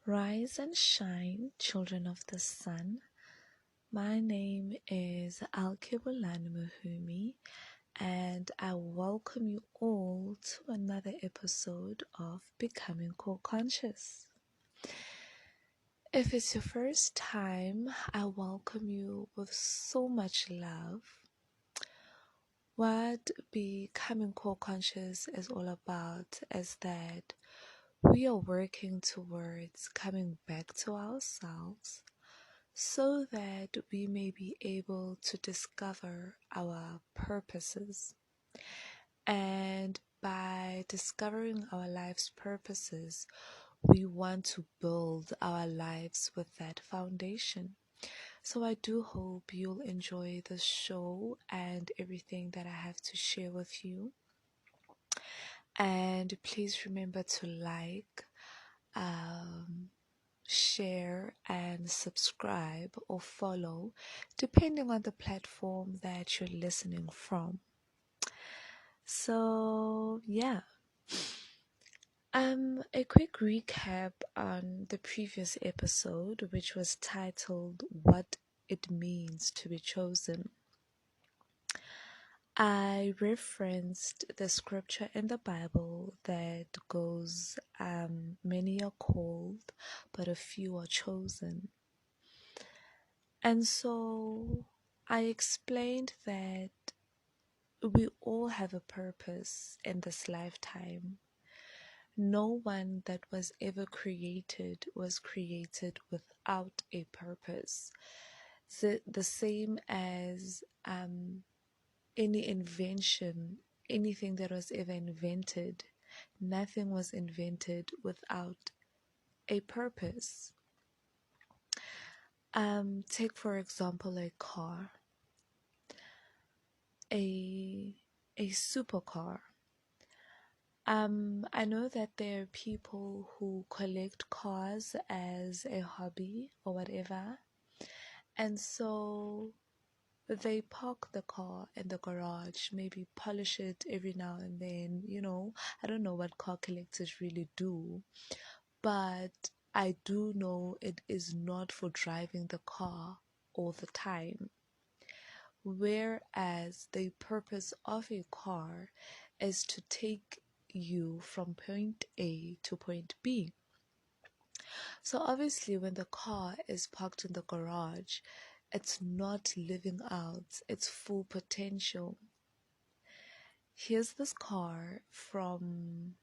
Rise and shine, children of the sun. My name is Alkibulani Muhumi, and I welcome you all to another episode of Becoming Core Conscious. If it's your first time, I welcome you with so much love. What Becoming Core Conscious is all about is that we are working towards coming back to ourselves so that we may be able to discover our purposes. And by discovering our life's purposes, we want to build our lives with that foundation. So I do hope you'll enjoy the show and everything that I have to share with you. And please remember to like, share and subscribe or follow depending on the platform that you're listening from. So a quick recap on the previous episode, which was titled What It Means to Be Chosen. I referenced the scripture in the Bible that goes, many are called, but a few are chosen. And so I explained that we all have a purpose in this lifetime. No one that was ever created was created without a purpose. The same as any invention, anything that was ever invented, nothing was invented without a purpose. Take for example a car, a supercar. I know that there are people who collect cars as a hobby or whatever, and so they park the car in the garage, maybe polish it every now and then. I don't know what car collectors really do, but I do know it is not for driving the car all the time. Whereas the purpose of a car is to take you from point A to point B. So obviously when the car is parked in the garage, it's not living out its full potential. Here's this car from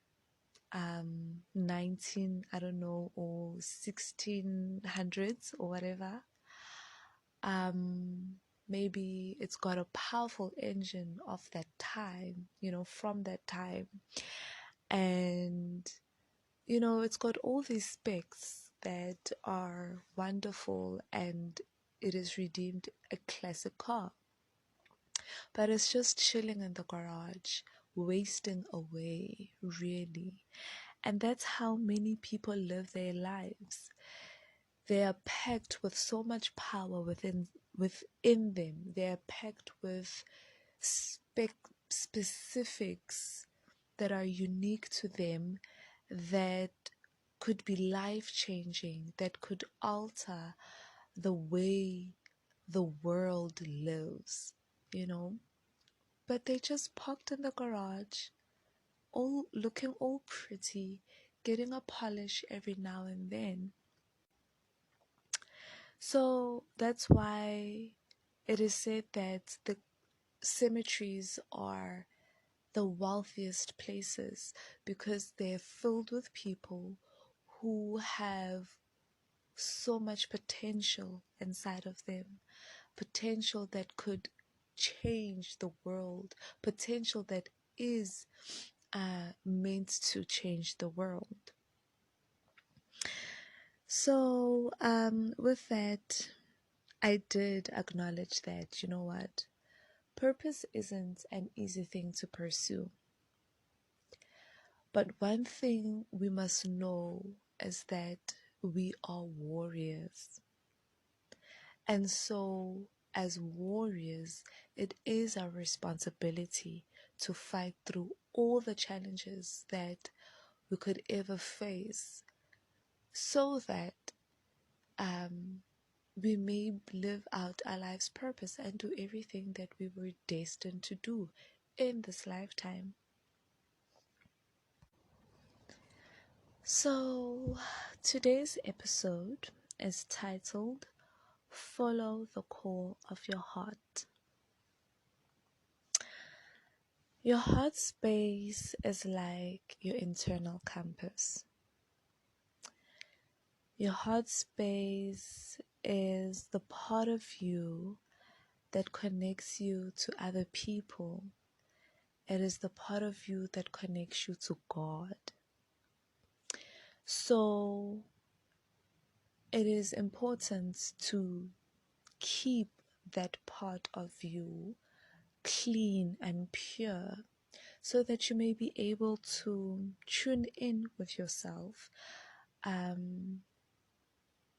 19, I don't know, or 1600s or whatever. Maybe it's got a powerful engine of that time, from that time. And, it's got all these specs that are wonderful, and it is redeemed a classic car. But it's just chilling in the garage, wasting away, really. And that's how many people live their lives. They are packed with so much power within them. They are packed with specifics that are unique to them, that could be life-changing, that could alter the way the world lives, But they just parked in the garage, all looking all pretty, getting a polish every now and then. So that's why it is said that the cemeteries are the wealthiest places, because they're filled with people who have so much potential inside of them, potential that could change the world, potential that is meant to change the world. So with that, I did acknowledge that, purpose isn't an easy thing to pursue. But one thing we must know is that we are warriors. And so, as warriors, it is our responsibility to fight through all the challenges that we could ever face, so that um, we may live out our life's purpose and do everything that we were destined to do in this lifetime. So, today's episode is titled Follow the Call of Your Heart. Your heart space is like your internal compass. Your heart space is the part of you that connects you to other people. It is the part of you that connects you to God. So it is important to keep that part of you clean and pure so that you may be able to tune in with yourself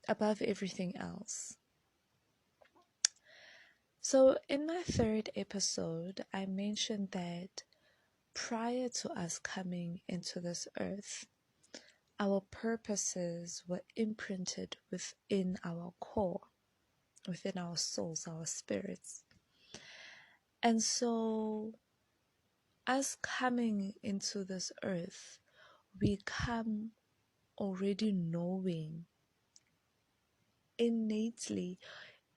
above everything else. So in my third episode, I mentioned that prior to us coming into this earth, our purposes were imprinted within our core, within our souls, our spirits. And so, us coming into this earth, we come already knowing innately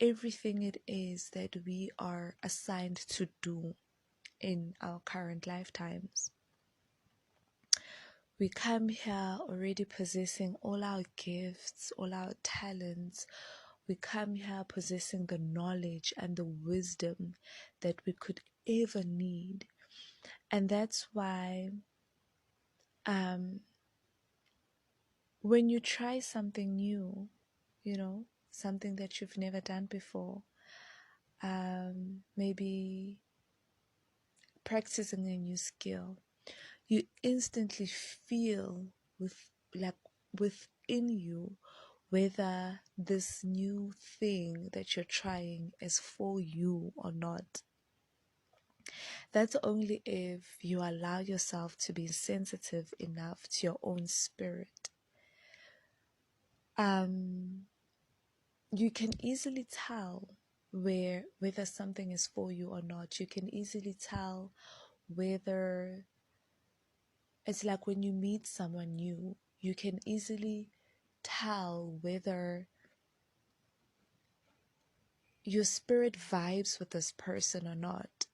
everything it is that we are assigned to do in our current lifetimes. We come here already possessing all our gifts, all our talents. We come here possessing the knowledge and the wisdom that we could ever need. And that's why when you try something new, something that you've never done before, maybe practicing a new skill, you instantly feel within you whether this new thing that you're trying is for you or not. That's only if you allow yourself to be sensitive enough to your own spirit. You can easily tell whether something is for you or not. You can easily tell whether it's like when you meet someone new, you can easily tell whether your spirit vibes with this person or not.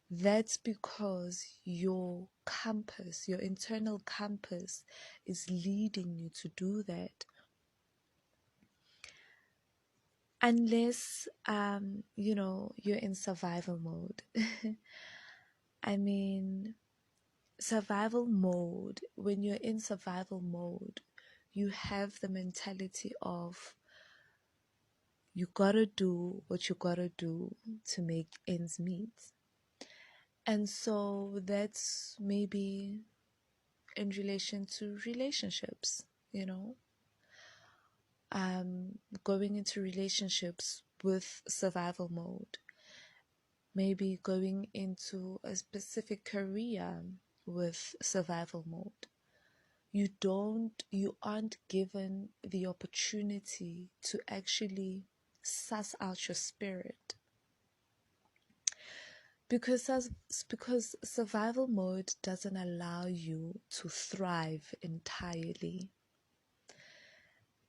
That's because your compass, your internal compass, is leading you to do that. Unless, you're in survival mode. I mean, survival mode, when you're in survival mode, you have the mentality of you gotta do what you gotta do to make ends meet. And so that's maybe in relation to relationships, going into relationships with survival mode, maybe going into a specific career with survival mode. You aren't given the opportunity to actually suss out your spirit. Because survival mode doesn't allow you to thrive entirely.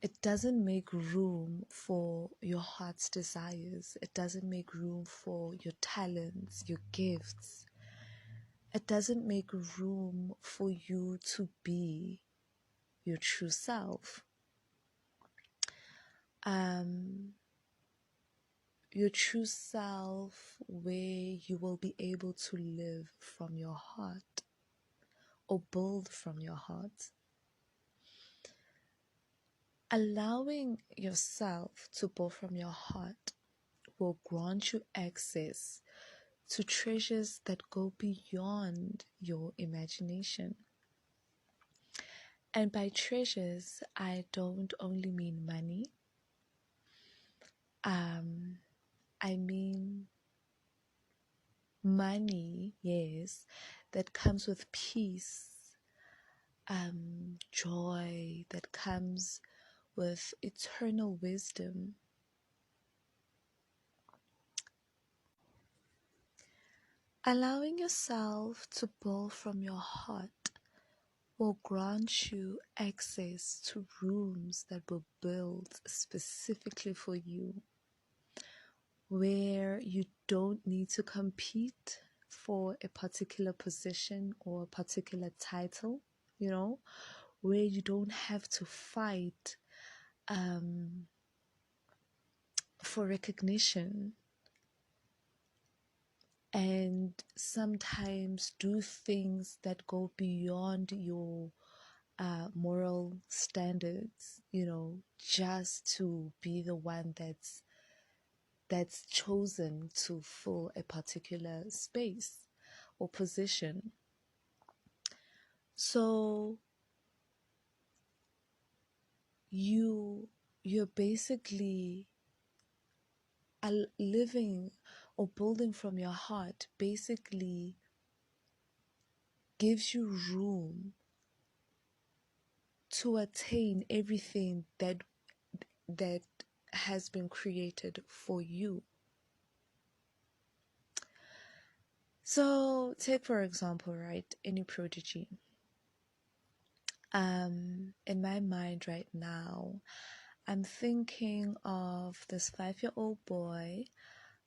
It doesn't make room for your heart's desires. It doesn't make room for your talents, your gifts. It doesn't make room for you to be your true self. Your true self, where you will be able to live from your heart or build from your heart. Allowing yourself to build from your heart will grant you access to treasures that go beyond your imagination. And by treasures, I don't only mean money. I mean money, yes, that comes with peace, joy that comes with eternal wisdom. Allowing yourself to pull from your heart will grant you access to rooms that were built specifically for you, where you don't need to compete for a particular position or a particular title, where you don't have to fight for recognition and sometimes do things that go beyond your moral standards, just to be the one that's chosen to fill a particular space or position. So you're basically living or building from your heart basically gives you room to attain everything that has been created for you. So take for example, right, any prodigy. In my mind right now, I'm thinking of this 5-year-old boy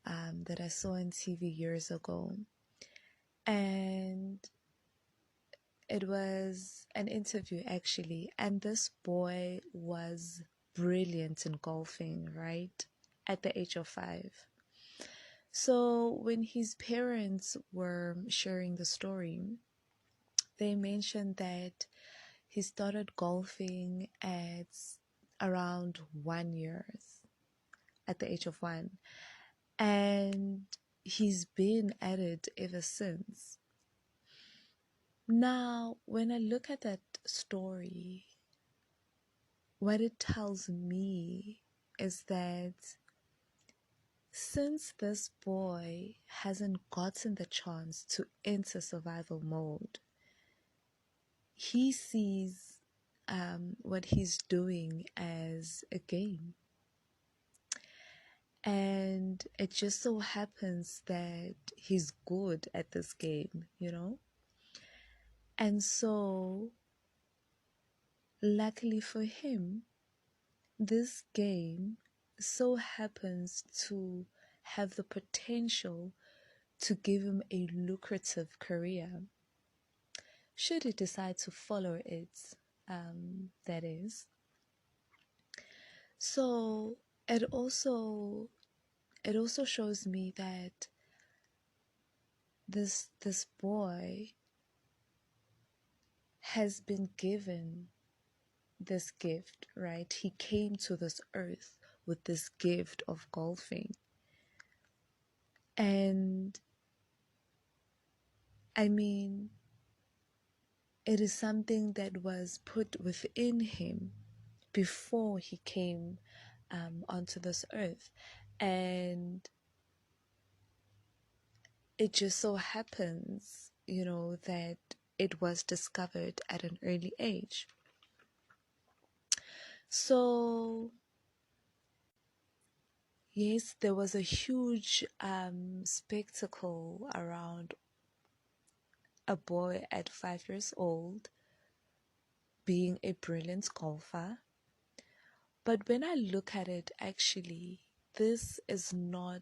that I saw on TV years ago. And it was an interview actually. And this boy was brilliant in golfing, right? At the age of 5. So when his parents were sharing the story, they mentioned that he started golfing at around 1 year, at the age of 1. And he's been at it ever since. Now, when I look at that story, what it tells me is that since this boy hasn't gotten the chance to enter survival mode, he sees what he's doing as a game. And it just so happens that he's good at this game, And so, luckily for him, this game so happens to have the potential to give him a lucrative career. Should he decide to follow it, that is. So it also shows me that this boy has been given this gift, right? He came to this earth with this gift of golfing. And I mean, it is something that was put within him before he came onto this earth. And it just so happens, that it was discovered at an early age. So, yes, there was a huge spectacle around a boy at 5 years old being a brilliant golfer. But when I look at it, actually, this is not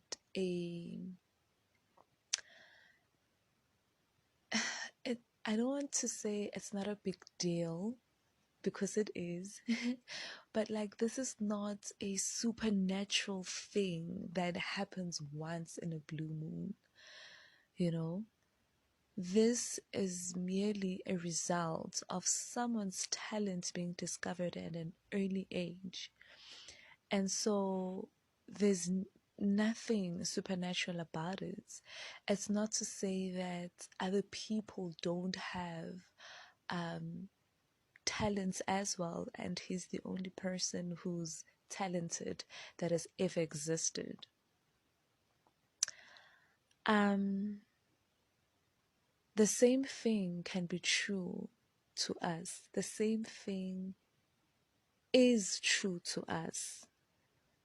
I don't want to say it's not a big deal, because it is. But like, this is not a supernatural thing that happens once in a blue moon, This is merely a result of someone's talent being discovered at an early age. And so there's nothing supernatural about it. It's not to say that other people don't have talents as well, and he's the only person who's talented that has ever existed. The same thing can be true to us. The same thing is true to us.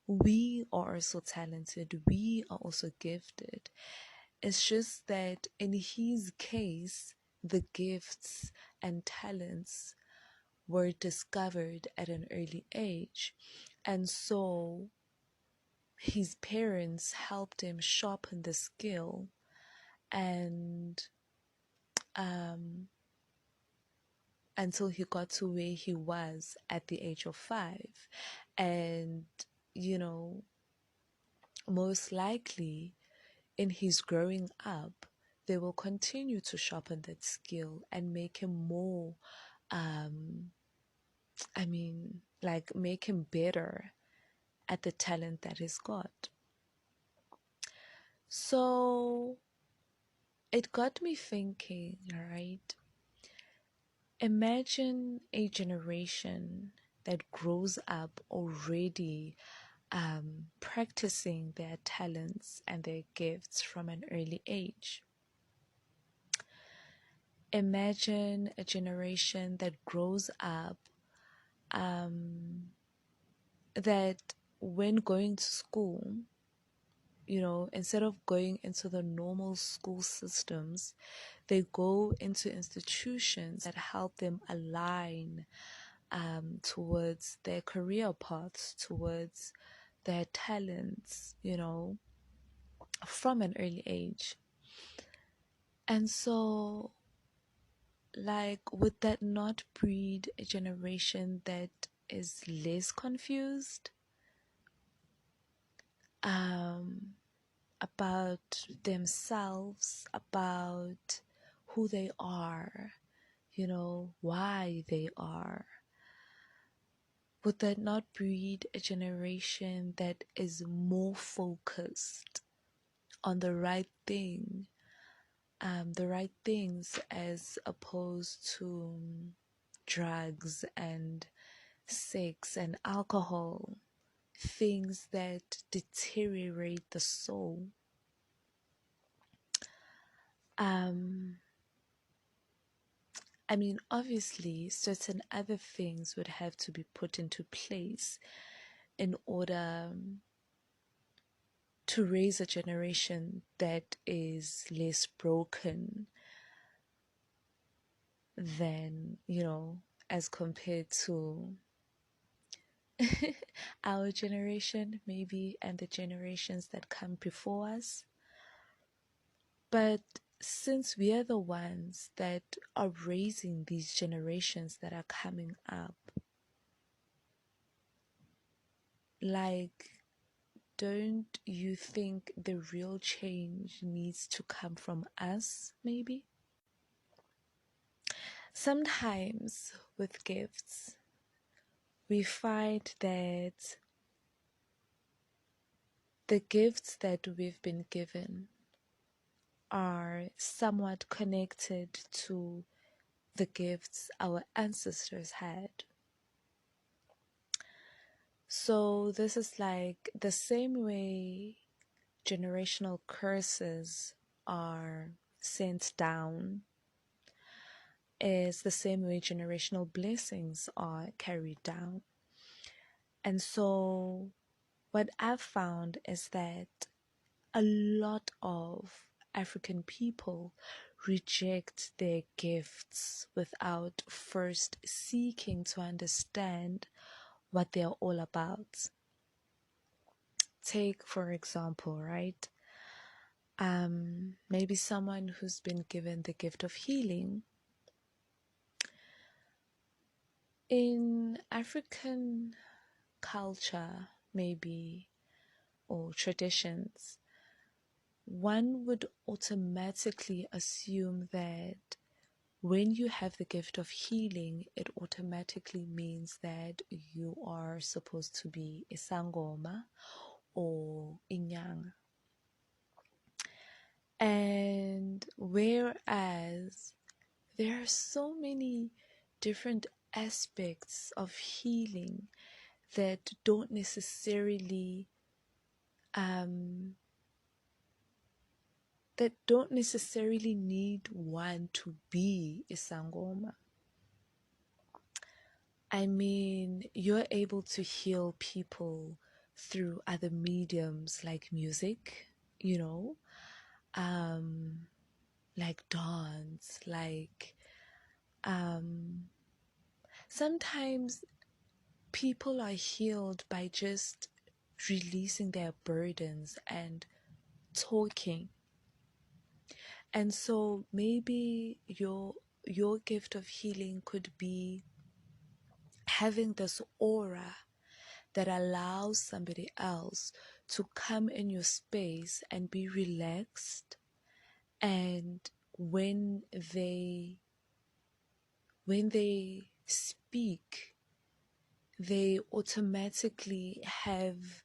We are also talented, we are also gifted. It's just that in his case, the gifts and talents were discovered at an early age. And so his parents helped him sharpen the skill and um, until he got to where he was at the age of 5. And, you know, most likely in his growing up, they will continue to sharpen that skill and make him more, um, like make him better at the talent that he's got. So it got me thinking, right? Imagine a generation that grows up already practicing their talents and their gifts from an early age. Imagine a generation that grows up that when going to school, instead of going into the normal school systems, they go into institutions that help them align towards their career paths, towards their talents, from an early age. And so, like, would that not breed a generation that is less confused about themselves, about who they are, why they are? Would that not breed a generation that is more focused on the right things as opposed to drugs and sex and alcohol, things that deteriorate the soul? Obviously, certain other things would have to be put into place in order to raise a generation that is less broken than, as compared to our generation, maybe, and the generations that come before us. But since we are the ones that are raising these generations that are coming up, like, don't you think the real change needs to come from us, maybe? Sometimes with gifts, we find that the gifts that we've been given are somewhat connected to the gifts our ancestors had. So this is like the same way generational curses are sent down, is the same way generational blessings are carried down. And so what I've found is that a lot of African people reject their gifts without first seeking to understand what they're all about. Take, for example, right? Maybe someone who's been given the gift of healing. In African culture, maybe, or traditions, one would automatically assume that when you have the gift of healing, it automatically means that you are supposed to be a sangoma or inyang. And whereas there are so many different aspects of healing that don't necessarily need one to be a sangoma. I mean, you're able to heal people through other mediums like music, you know, um, like dance, like um, sometimes people are healed by just releasing their burdens and talking. And so maybe your gift of healing could be having this aura that allows somebody else to come in your space and be relaxed, and when they when they speak, they automatically have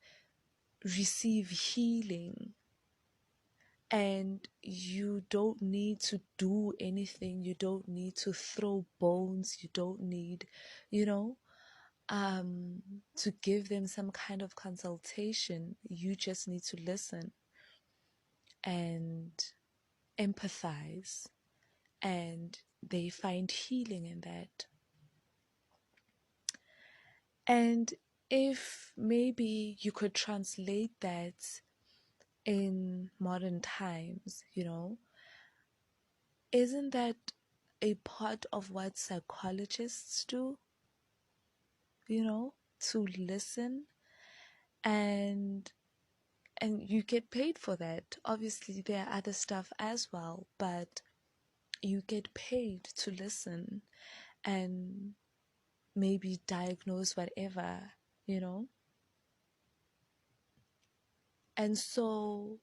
receive healing, and you don't need to do anything. You don't need to throw bones. You don't need, you know, to give them some kind of consultation. You just need to listen and empathize, and they find healing in that. And if maybe you could translate that in modern times, isn't that a part of what psychologists do, to listen, and you get paid for that. Obviously there are other stuff as well, but you get paid to listen and maybe diagnose whatever, you know? And so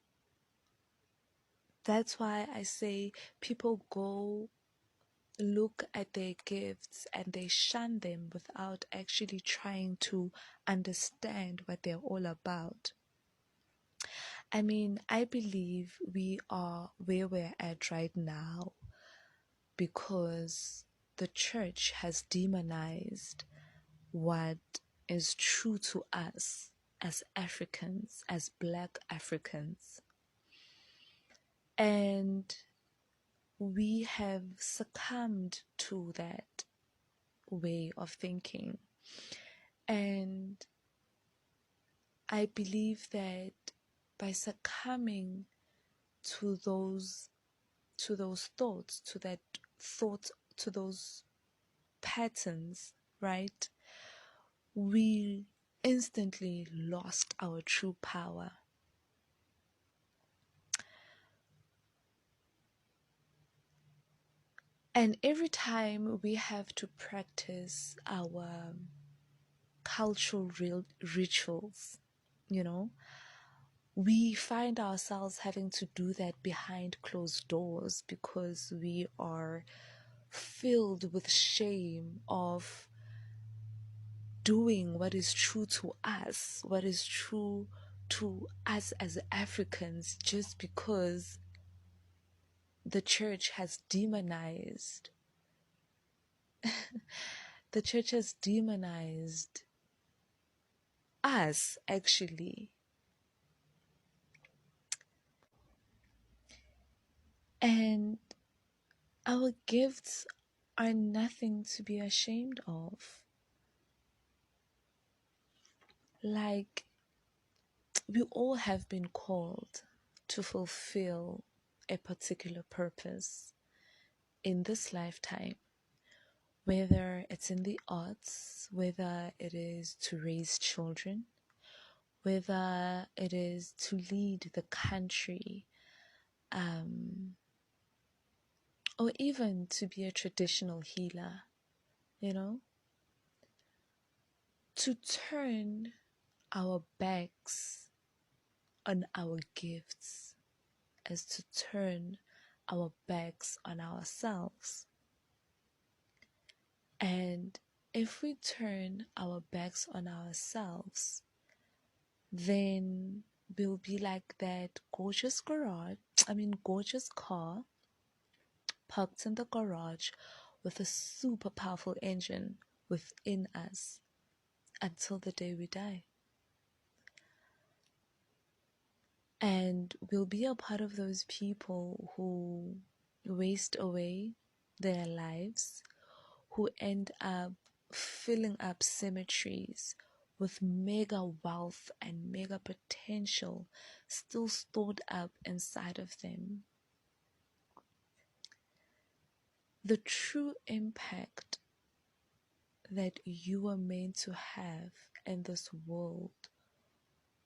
that's why I say people go look at their gifts and they shun them without actually trying to understand what they're all about. I mean, I believe we are where we're at right now because the church has demonized what is true to us as Africans, as Black Africans. And we have succumbed to that way of thinking. And I believe that by succumbing to those thoughts, to that thought, to those patterns, right, we instantly lost our true power. And every time we have to practice our cultural rituals, we find ourselves having to do that behind closed doors because we are filled with shame of doing what is true to us, what is true to us as Africans, just because the church has demonized the church has demonized us, actually. And our gifts are nothing to be ashamed of. Like, we all have been called to fulfill a particular purpose in this lifetime, whether it's in the arts, whether it is to raise children, whether it is to lead the country, or even to be a traditional healer, to turn our backs on our gifts as to turn our backs on ourselves. And if we turn our backs on ourselves, then we'll be like that gorgeous car parked in the garage with a super powerful engine within us until the day we die. And we'll be a part of those people who waste away their lives, who end up filling up cemeteries with mega wealth and mega potential still stored up inside of them. The true impact that you are meant to have in this world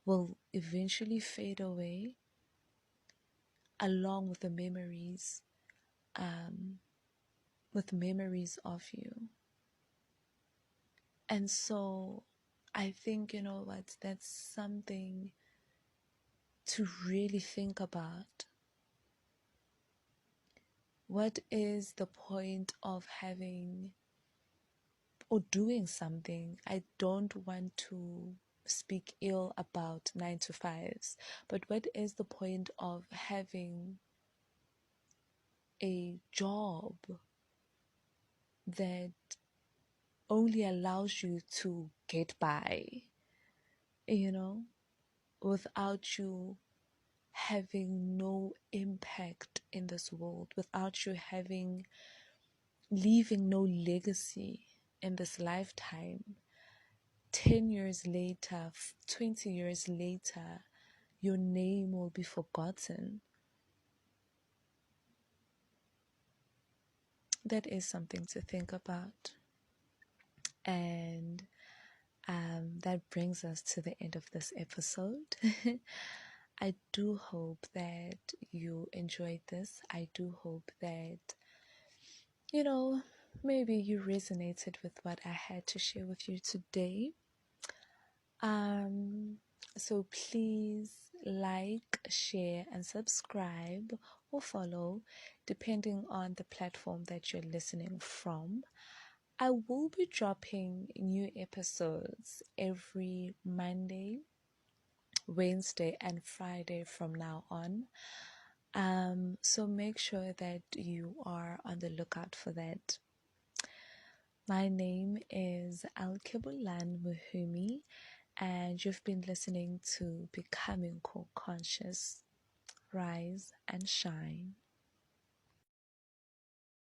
will eventually fade away along with the memories of you. And so I think, you know what, that's something to really think about. What is the point of having or doing something? I don't want to speak ill about 9 to 5s, but what is the point of having a job that only allows you to get by, you know, without you having no impact in this world, without you leaving no legacy in this lifetime? 10 years later, 20 years later, your name will be forgotten. That is something to think about. And that brings us to the end of this episode. I do hope that you enjoyed this. I do hope that, you know, maybe you resonated with what I had to share with you today. So please like, share, and subscribe or follow, depending on the platform that you're listening from. I will be dropping new episodes every Monday, Wednesday, and Friday from now on. So make sure that you are on the lookout for that. My name is Alkebulan Muhumi, and you've been listening to Becoming Core Conscious. Rise and shine.